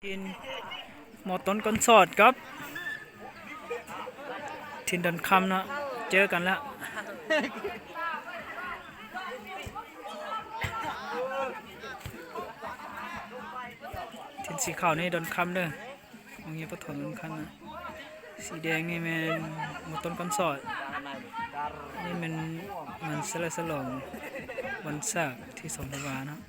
ทินหมอต้นก้นสอดครับทินดันคำนะเจอกันแล้วทินสีขาวนี่ดันคำเด้อของเงี้ยปฐมดันคำนะสีแดงนี่มันหมอต้นก้นสอดนี่มันสละสลองวันศาสตร์ที่สมภารนะ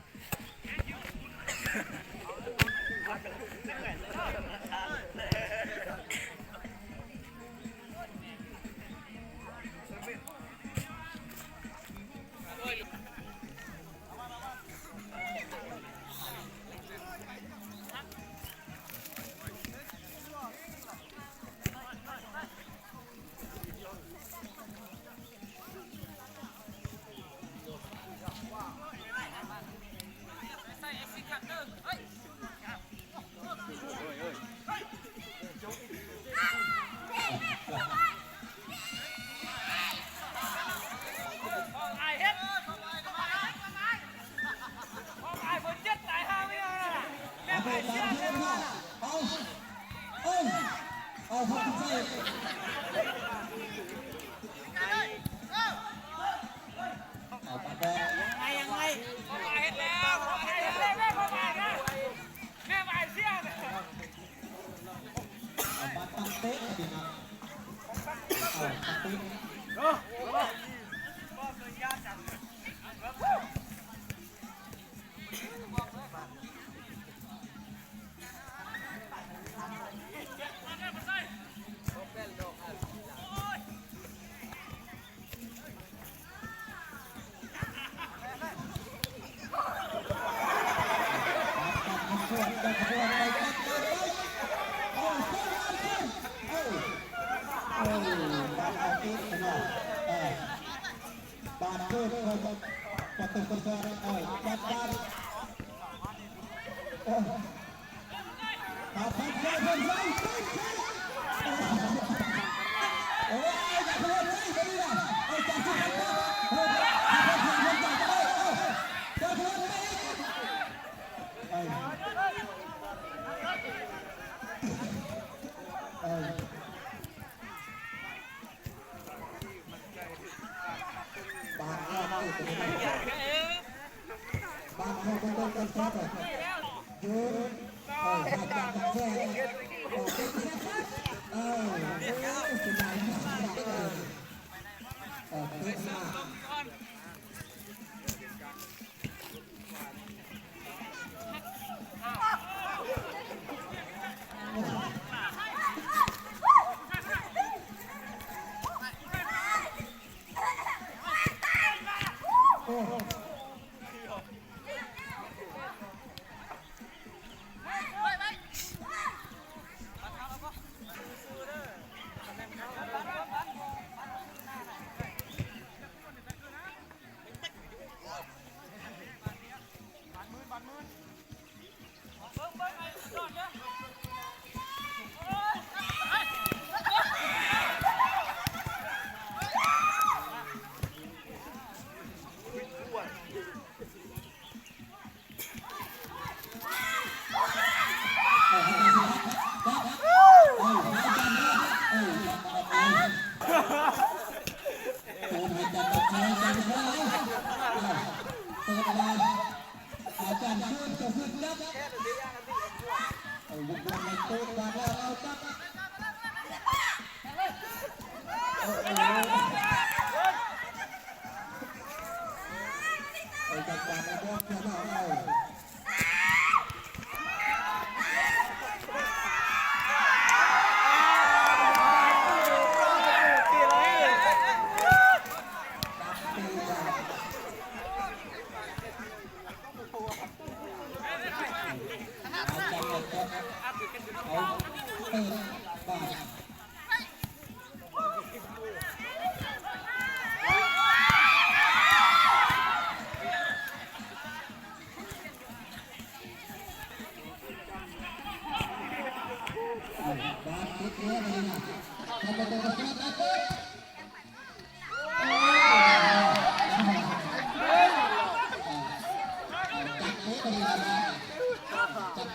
จับ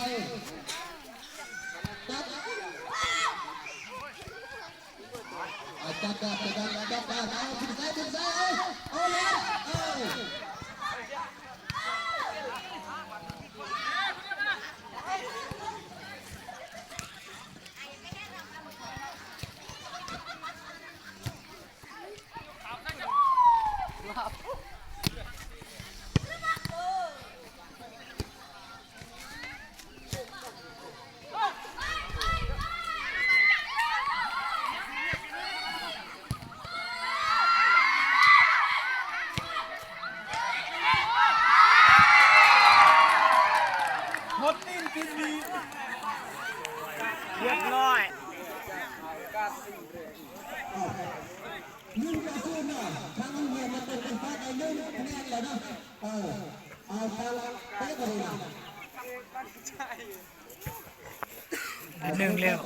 เรียบร้อยหนึ่งเร็ว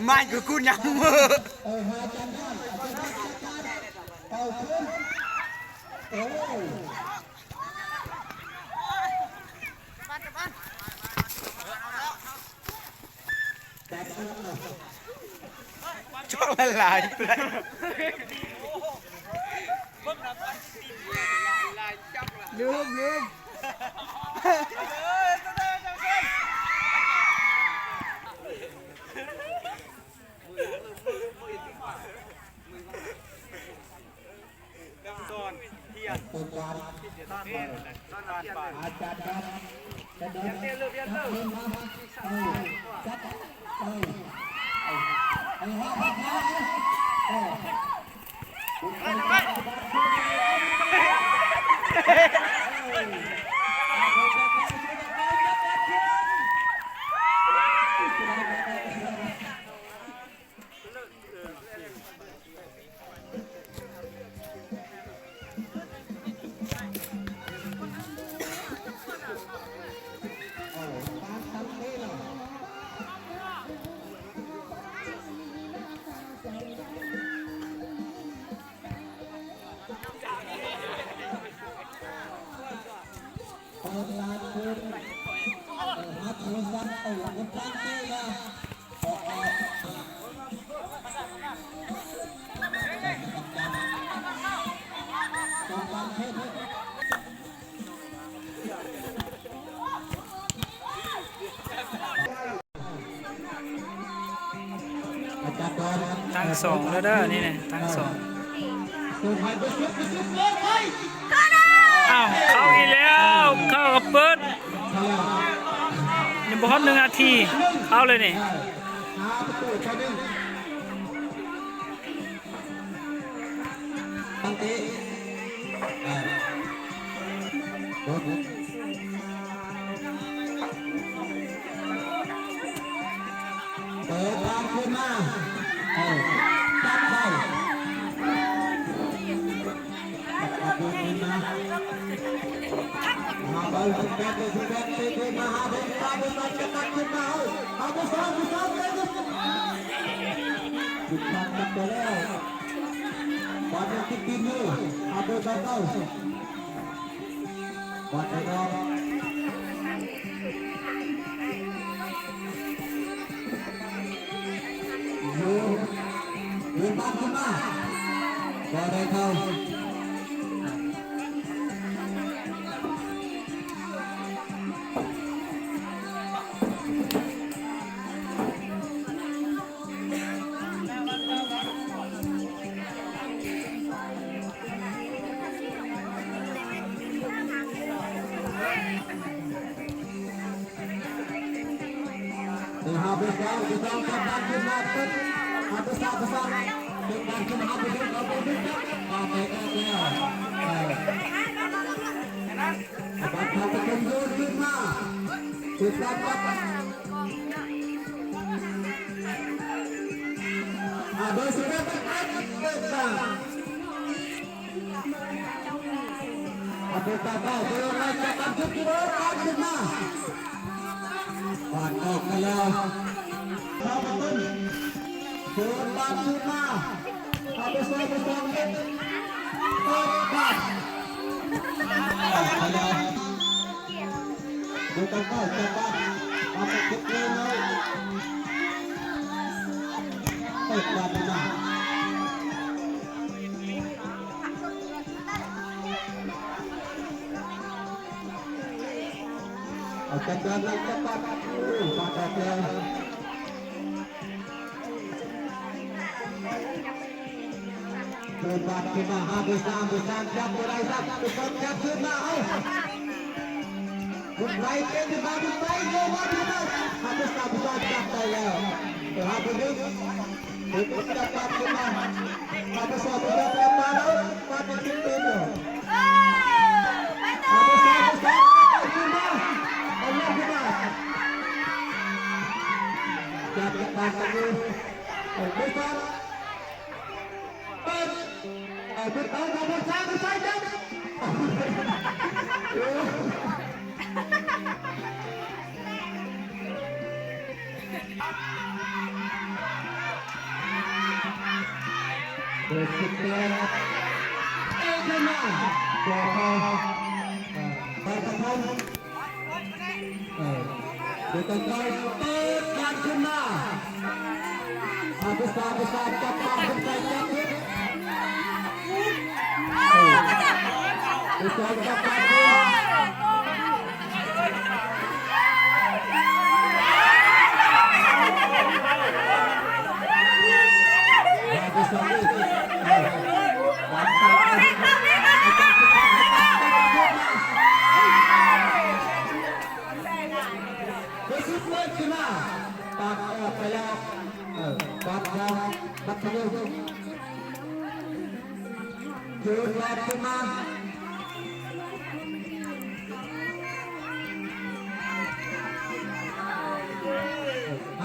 ไม่คือคุณยังมือช่วงละลายลืมอาจารย์ครับจะเดินเรียนตั้งสองแล้วเด้อนี่เนี่ยตั้งสองอ้าวเข้าอีกแล้วเข้ากับเปิดยังบ่ครบ1 นาทีเข้าเลยนี่เปิดทางขึ้นมาจับได้จับขึ้นมามาบอลสุดแรงเลยสุดแรงเลยมาหาบอลตาบอลจะตัดขึ้นมาเอาไปซ้อมเลยสุดท้ายตัดไปแล้วบอลยังติดดินอยู่เอาไปเบาๆบอลไปรอเดินบ้านขึ้นมาก็ได้เข้าbesar kembang dimakan besar dengan kembang dimakan pakai dia akan satu kendor lima kita ada sudah besar ada kakak belum lagi akan kedua limaผ่านออกมาแล้วเข้ามาต้นโดนบอลขึ้นมา habis habis langit tepat bukan kau cepat apa kita tepat nah akan jalan cepat pada dia Cepat kita habis-habisan jam mulai satu jam kita mulai ke bagus baik kita habis-habisan jam saya habis itu cepat kita habis-habisan jam malam pada kita habis-habisan kita Allah kita jadi pasang besar bertahu nomor satu saja. Bersekian,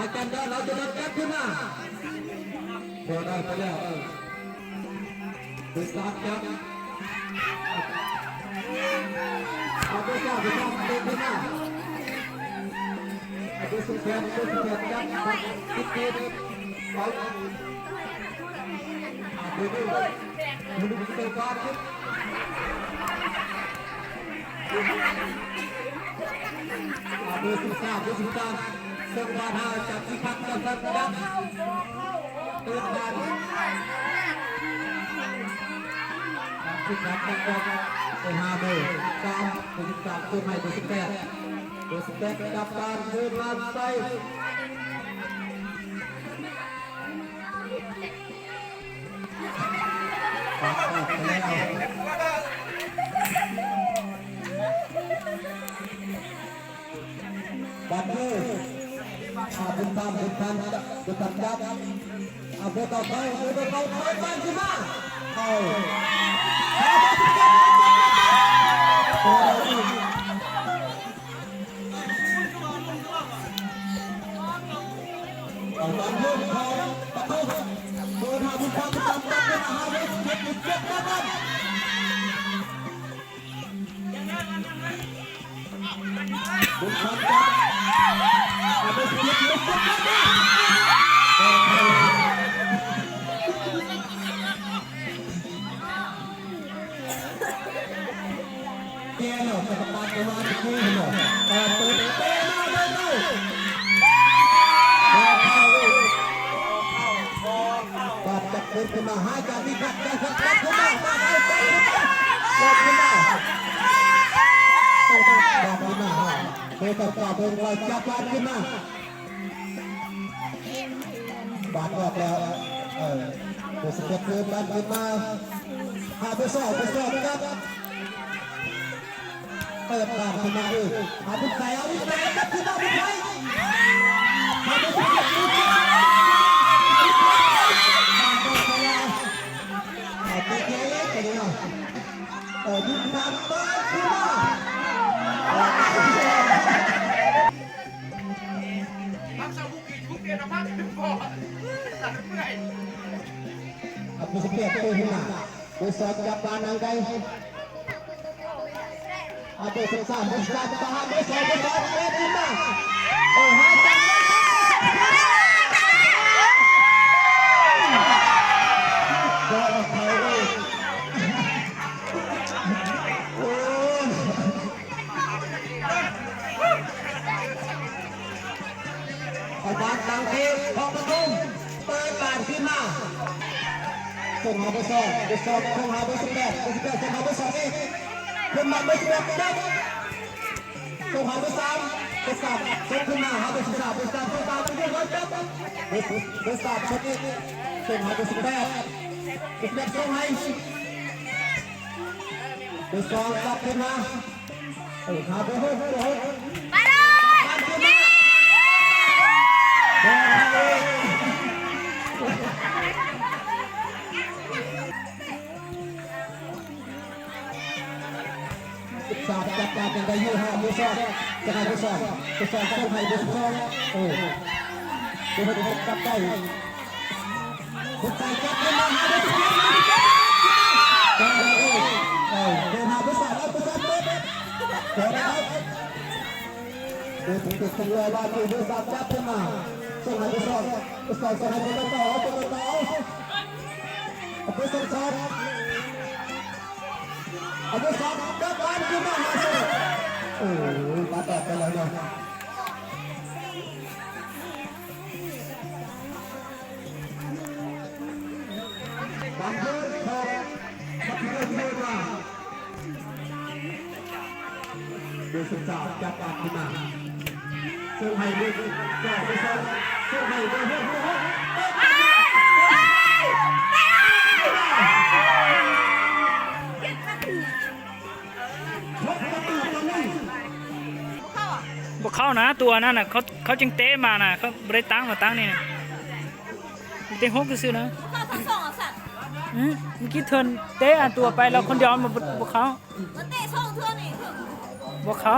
akan dah lalu dekat kena. Bola bola. Besar jam. Apa sah besar kena. Ada sekian jam. Tikit. Ada tu. Mungkin kita pakai. Ada susah. Sebenarnya tapi fakta sedang Tuhan kita PHB kam kita tunai dospek dapat berlantai bukan jam apa kau main semua Aku setiap tuhna besar kapan angkai ada susah besar paham besar tuhna ขึ้นมาส่งหาเบอร์สองส่งหาเบอร์18ส่งหาเบอร์2เองขึ้นมาเบอร์11ได้ส่งหาเบอร์3ส่งขึ้นมาหาเบอร์13เป็นเรื่องร้อยจับเบอร์3ชุดนี้ส่งหาเบอร์18ส่งให้เบอร์2กลับขึ้นมาหาเบอร์6ไปเลยสาบจับตาเป็นได้ยี่ห้อมือซ้อนจะให้มือซ้อนต้องให้มือซ้อนโอ้ดูให้ดูจับได้คนใจจับขึ้นมาหามือซ้อนได้เดินหามือซ้อนแล้วมือซ้อนเปิดเดินแล้วดูถึงจุดที่เลยว่ามือซ้อนจับขึ้นมาส่งให้มือซ้อนส่งให้มือต่อมือซ้อนเอาไปสอบกลับบ้านขึ้นมาหาเสือโอ้ยมาต่อไปแล้วเนาะบังเกิดพอบังเกิดเลยว่าดูสุดสาวกลับบ้านขึ้นมาส่งให้ดูก็ไปสอบส่งให้ดูพวกเขานะตัวนั่นน่ะเขาจึงเตะมาน่ะเขาบริตั้งมาตั้งนี่นะเตะหกก็ซื้อนะเมื่อกี้เทิร์นเตะตัวไปแล้วคนยอมมาพวกเขาพวกเขา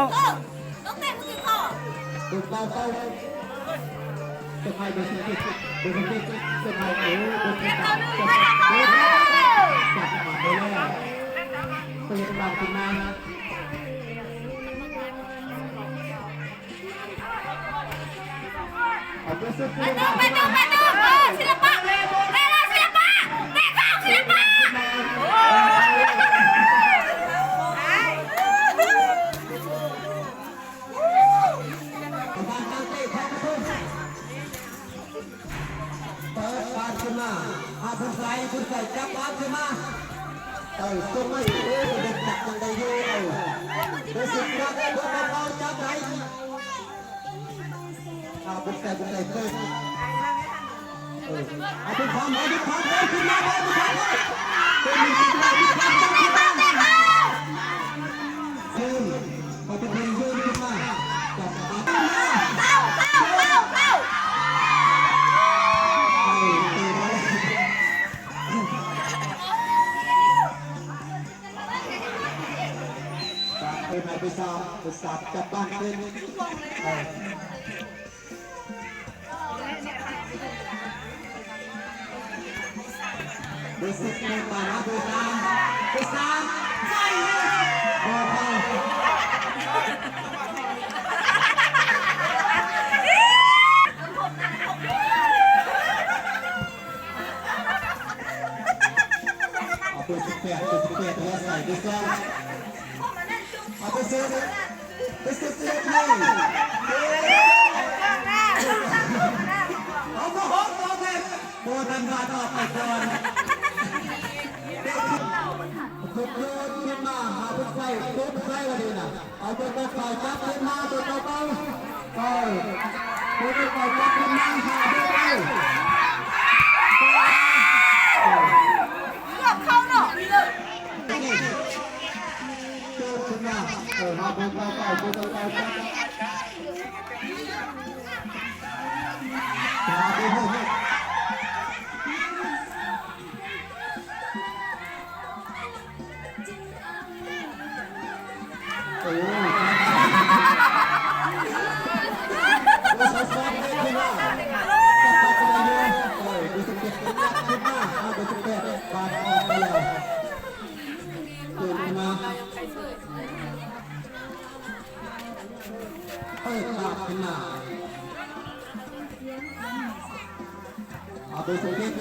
ดูไปไปส่งให้ดูสิดูสิส่งให้ดูสิจับมาไปเลยเปิดบางขึ้นมาไปดูศิลปะศิลปะเตะเข้าศิลปะขึ้นมาผู้ใส่จับบ้านขึ้นมาส่งไม่เป็นจับยังได้อยู่เบอร์10จับได้เบอร์9จับได้ผู้ใส่เพิ่มผู้ความขึ้นมาผู้ความเป็นมีสิ่งใดผู้ความต้องขึ้นมายืนพอเป็นยืนขึ้นมาจับเข้าไปสอบจับบ้านขึ้นดูสิบเป็นมานะดูสามใช่พอดู18แล้วใส่ดูสองเอาไปซื้อเลยเอาโบทันมาต่อไปก่อนทุกคนขึ้นมาหาผู้ใส่ทุกใส่วันนี้นะเอาตัวใส่จับขึ้นมาตัวเบาตัวใส่จับขึ้นมาหาผู้ใส่เข้าเนาะขึ้นมาหาผู้ใส่ตัวเบาหาผู้ใส่โอ้ยขึ้นมาตัดไปเลยโอ้ยดูสิเก็บขึ้นมาดูสิเก็บบาดออกไปแล้วขึ้นมาขาดขึ้นมาดูสิเก็บ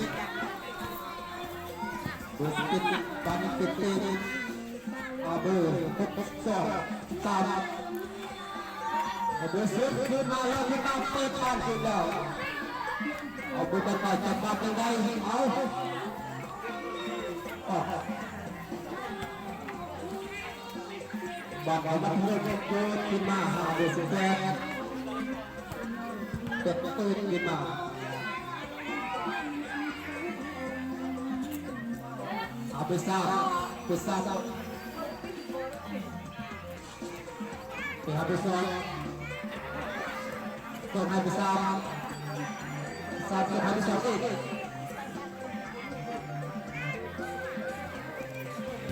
ตอนนี้ปิดตีเบอร์6 2 3เบอร์10ขึ้นมาแล้วพี่ตั้งเปิดบอลขึ้นแล้ว เอาไปจับปากยังไงเอาบอกเอามาเพื่อนเกิดขึ้นมาหาเดือดแสบเป็ดตื่นขึ้นมาเอาไปซ่าไปซ่าไปหาไปซ้อนต้องให้ไปซ่าซ่าไปหาไปซ้อนอีก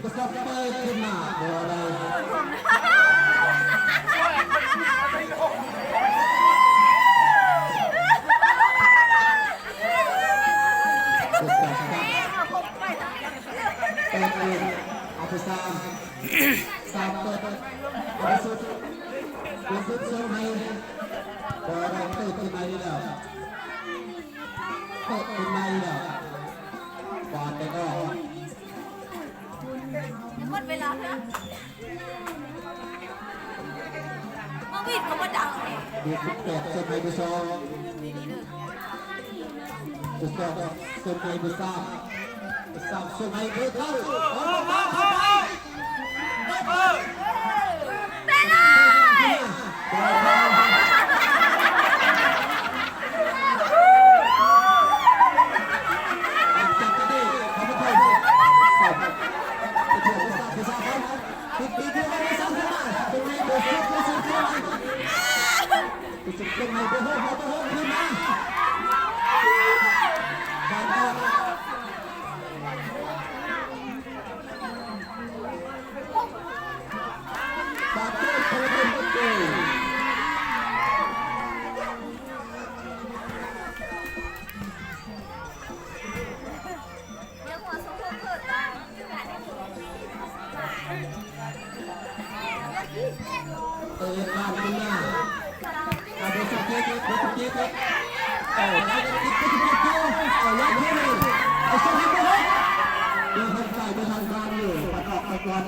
ก็ซ่าไปขึ้นมาเดี๋ยวอะไรเอาไปซ้ำซ้ำเปิดเอาไปสุดเป็นสุดส่งให้พอเราเติมขึ้นมาแล้วเติมขึ้นมาแล้ววาดไปก็หมดเวลาแล้วมาวิ่งก็มาดังเลย เด็กแปดส่งให้ไปซ้อมจะซ้อมส่งให้ไปซ้ำซ้ำส่งให้ไปเข้าเข้าไปไปเลยจับได้เขาไม่ค่อยไปเถอะไปซ้ำปิดที่ให้ไปซ้ำขึ้นมาตรงนี้เบอร์สิบขึ้นมาปิดตรงไหนเบอร์หกขึ้นมาบอลออกบาดเจ็บคนละคนเดียวยังหัวสมบูรณ์เกิดได้เปิดบ้านขึ้นมาเอาไปสักเก็ตเอาไปคิดเอายัดให้เลยเอาส่งให้ไปเลยเดินทางไปทางการอยู่ประกอบไปก่อน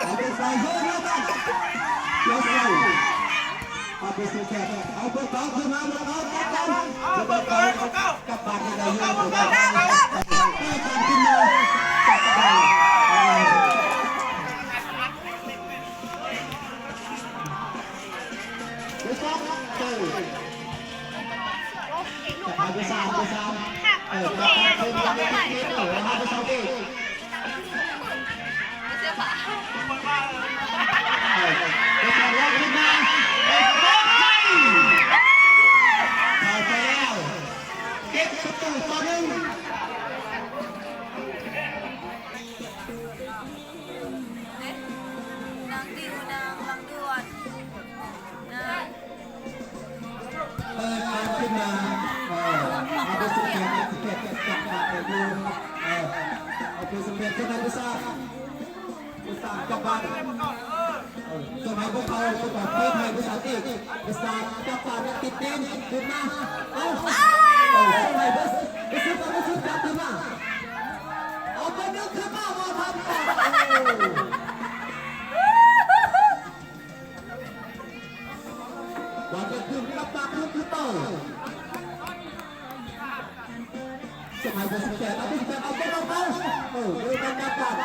เอาไปใส่เยอะแล้วกันเยอะเลยเอาไปใส่แค่เอาไปต่อขึ้นมาแล้วเอาไปต่อเอาไปต่อกับปากยังไงยังไม่ได้ไม่ทำขึ้นมาจับไปไปซ้อมเตะไปซ้อมไปซ้อมไปซ้อมไปซ้อมเองไปทำแล้วขึ้นมาไปแล้วเก็บประตูต่อหนึ่งนางดิวนางลำดวนนาง เปิดทางขึ้นมาเอาไปสเก็ตจับปากไปดูเอาไปสเก็ตขึ้นมาไปซ่าจับปากสมัยพวกเขาประกอบเพื่อไทยภาษาอีกภาษาจับปากติดเต้นขึ้นมาเอาสมัยภาษาจับขึ้นมาเอาไปนึกขึ้นมาว่าทำต่อวันจะขึ้นจับปากขึ้นต่อสมัยภาษาแก่เอาไปเอาไปเอาไปดูกันจับปาก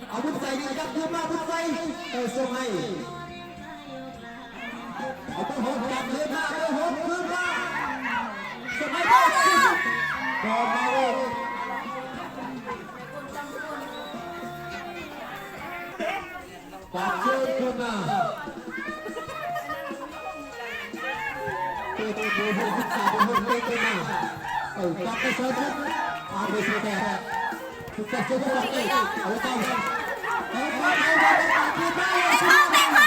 เอาบุญใจนี่ยับขึ้นมาบุญใจส่งให้เอาตัวหกจับเลยมาตัวหกขึ้นมาส่งให้ได้บอลมาโอ้ปากเชิญขึ้นมาตัวบุญใจบุญใจขึ้นมาจับไปเชิญขึ้นอาไปเชิญแต่ทุกคนทุกคนเอาต่อเตะเข้าเตะเข้าเตะเข้าเตะเข้าเตะเข้าเตะเข้าได้ไหม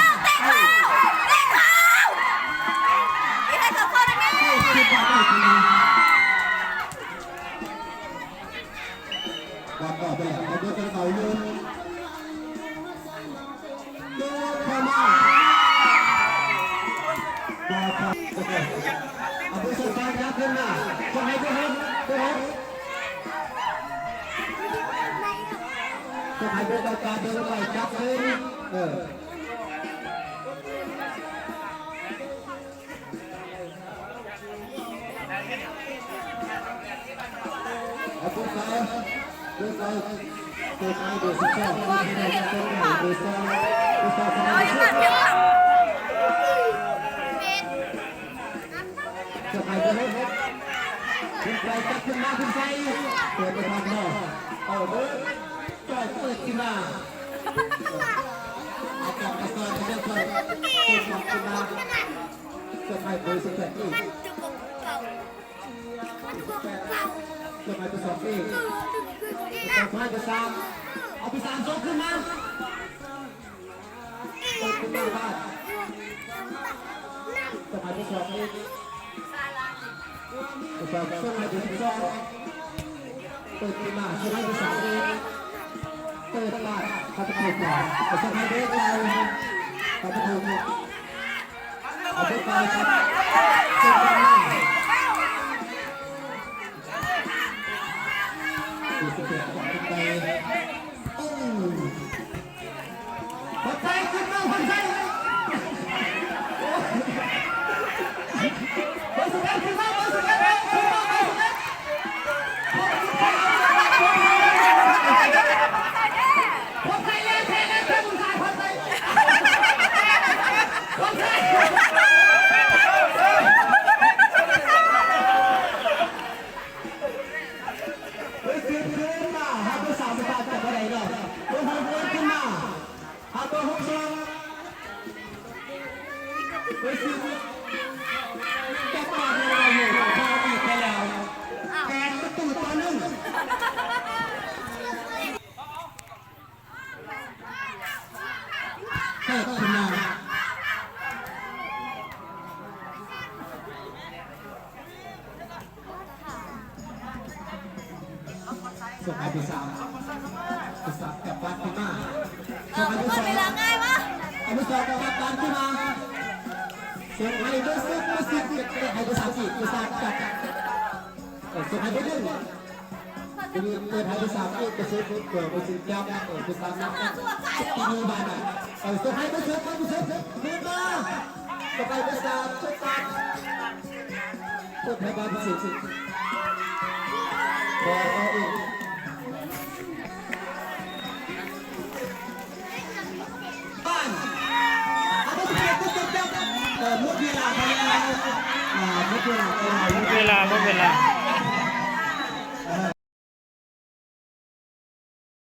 วันต่อไปเอาเบอร์เป็นเขายืนโยนเข้ามาบอลครับเอาเบอร์สุดท้ายยับขึ้นมาคนไหนก็เห็นจะหายไปต่อการเดินไปจับเลยเอาตัวซ้ายตัวซ้ายตัวซ้ายตัวซ้ายตัวซ้ายตัวซ้ายตัวซ้ายจะหายไปไหนขึ้นไปจับขึ้นมาขึ้นไปเปิดไปทางนอกเอาเบิร์ดจ่อยเปิดขึ้นมาเอาจับกระสอบไปเรื่อยๆเปิดขึ้นมาจะหายไปสุดแค่นี้จะหายไปสองปีจะหายไปสามเอาไปสามโซ่ขึ้นมาเปิดขึ้นมาบ้านจะหายไปสองปีจะหายไปสองเปิดขึ้นมาจะหายไปสามปีเปิดบ้านเขาจะถูกก่อนจะหายไปเราเขาจะถูกเอาไปไปครับเจ้าบ้านดูสิเด็กของคุณไปหัวใจขึ้นมาหัวใจหัวสุดท้ายขึ้นมาหัวสุดท้ายขึ้นมาหัวสุดท้ายหัวใจเล่นเท่เล่นเท่บุญชายหัวใจหัวใจส่งให้พี่สาวกลับบ้านขึ้นมาส่งให้พี่สาวเวลาง่ายวะเอาพี่สาวกลับบ้านขึ้นมาส่งให้พี่สาวให้พี่สาวจีบพี่สาวกลับส่งให้พี่ดึงทีนี้เปิดให้พี่สาวจีบพี่สาวเปิดพี่สาวยับพี่สาวนับทีนี้บ้านอ่ะส่งให้พี่สาวขึ้นมาส่งให้พี่สาวชุดตัดส่งให้บ้านพี่สาวพออีกหมดเวลา